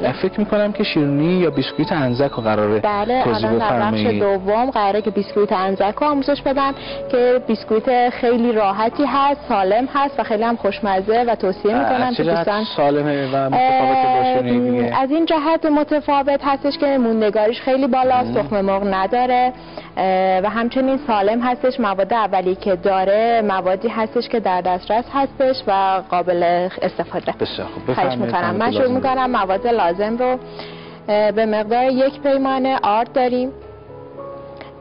بله. فکر میکنم که شیرینی یا بیسکویت انزک رو قراره بله، الان در بخش دوم قراره که بیسکویت انزک رو آموزش بدم که بیسکویت خیلی راحتی هست، سالم هست و خیلی هم خوشمزه و توصیه میکنم که دوستان سالمه و متفاوت با شیرینی دیگه. از این جهت متفاوت هستش که موندگاریش خیلی بالاست، تخم مرغ نداره و همچنین سالم هستش. مواد اولیه که داره موادی هستش که در دسترس هستش و قابل استفاده. بسیار خوب، خواهش میکنم. من شروع میکنم. مواد لازم رو به مقدار 1 پیمانه آرد داریم،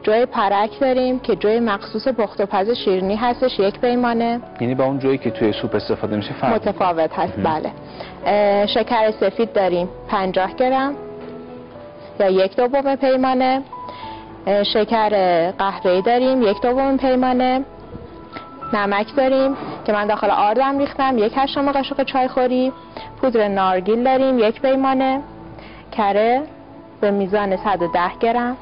جوی پرک داریم که جوی مخصوص پخت و پز شیرینی هستش 1 پیمانه. یعنی با اون جویی که توی سوپ استفاده میشه فرق متفاوت هست. بله. شکر سفید داریم 50 گرم یا 1/2 پیمانه. شکر قهوه‌ای داریم 1/2 پیمانه. نمک داریم که من داخل آردم ریختم 1/8 قاشق چایخوری. پودر نارگیل داریم 1 پیمانه. کره به میزان 110 گرم.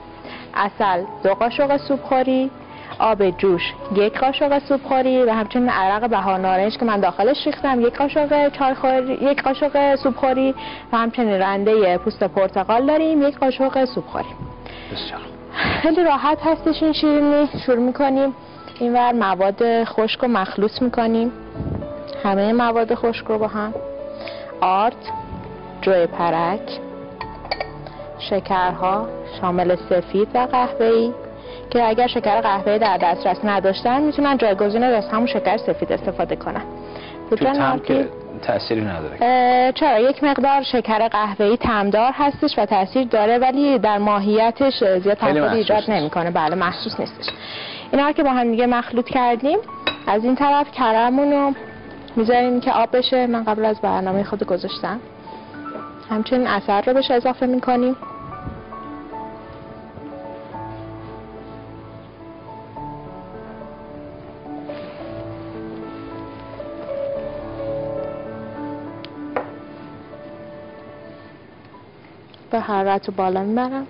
عسل 2 قاشق سوپخوری. آب جوش 1 قاشق سوپخوری و همچنین عرق بهار نارنج که من داخلش ریختم 1 قاشق چایخوری، 1 قاشق سوپخوری و همچنین رنده پوست پرتقال داریم 1 قاشق سوپخوری. بسیار خیلی راحت هستش این شیرینی. شروع میکنیم اینور مواد خشک رو مخلوط میکنیم، همه مواد خشک رو با هم، آرد، جوی پرک، شکرها شامل سفید و قهوه‌ای که اگر شکر قهوه‌ای در دسترس نداشتن میتونن جایگزین از همون شکر سفید استفاده کنن. پودر نارگیل تأثیری نداره. چرا؟ یک مقدار شکر قهوه‌ای طعمدار هستش و تأثیر داره ولی در ماهیتش زیاد تأثیر ایجاد نمیکنه. بله، محسوس نیستش. اینا رو که با هم دیگه مخلوط کردیم، از این طرف کرمون رو میذاریم که آب بشه. من قبل از برنامه خود گذاشتم. همچنین عسل رو بهش اضافه میکنیم. به حرارت رو بالا میبرم.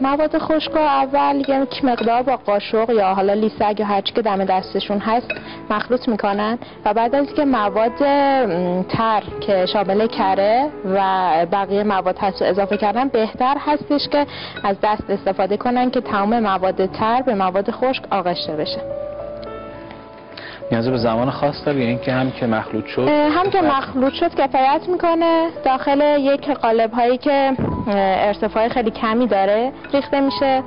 مواد خشک رو اول یک مقدار با قاشق یا حالا لیسک یا هرچی که دم دستشون هست مخلوط میکنن و بعد از اینکه مواد تر که شامل کره و بقیه مواد هست رو اضافه کردن، بهتر هستش که از دست استفاده کنن که تمام مواد تر به مواد خشک آغشته بشه. نیاز به زمان خاص داره یا اینکه هم که مخلوط شد؟ هم که مخلوط شد کفایت میکنه. داخل یک قالب هایی که ارتفاع خیلی کمی داره ریخته میشه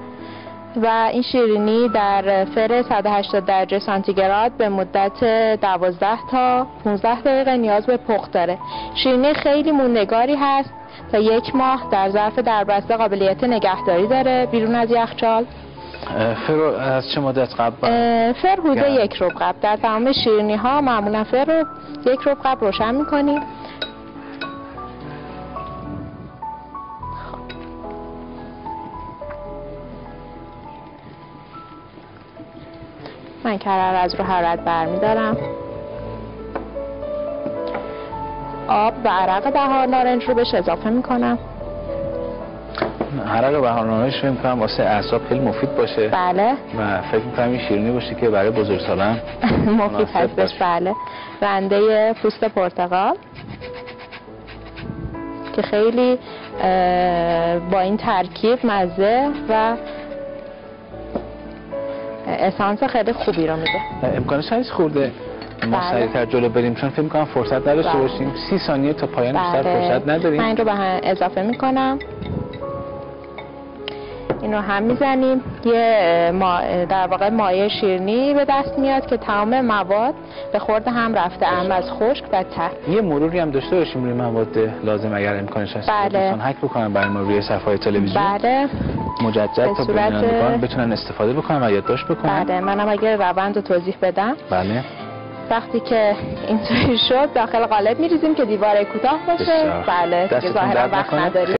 و این شیرینی در فر 180 درجه سانتیگراد به مدت 12 تا 15 دقیقه نیاز به پخت داره. شیرینی خیلی موندگاری هست. تا 1 ماه در ظرف دربسته قابلیت نگهداری داره بیرون از یخچال. فر از چه مدت قبل؟ فر حدود 1 ربع قبل. در تمام شیرینی ها معمولا فر رو 1 ربع قبل روشن میکنیم. من کره رو از رو حرارت برمیدارم. آب و عرق بهار نارنج رو بهش اضافه میکنم. عرق بهار نارنج فکر می‌کنم واسه اعصاب خیلی مفید باشه. بله. و فکر می‌کنم این شیرینی باشه که برای بزرگسالان مفید هستش. بله. رنده پوست پرتقال که خیلی با این ترکیب مزه و اسانس خیلی خوبی رو میده. امکانش هست خورده ما سریعتر جلو بریم چون فکر می‌کنم فرصت نداشته باشیم. 30 ثانیه تا پایان بیشتر فرصت نداریم. من این رو به هم اضافه میکنم. اینو هم میزنیم. یه در واقع مایع شیرینی به دست میاد که تمام مواد به خورد هم رفته، هم از خشک و تر. یه مروری هم داشته باشیم روی مواد لازم اگر امکانش هست. بله. دوستان هک بکنن برای ما روی صفحه تلویزیون. بله. مجدد تا بینندگان بتونن استفاده بکنن و یادداشت بکنن. بله. منم اگر روند رو توضیح بدم. بله. وقتی که اینطوری شد داخل قالب میریزیم که دیوار کوتاه باشه. بله. دیگه ظاهرا وقت نداریم.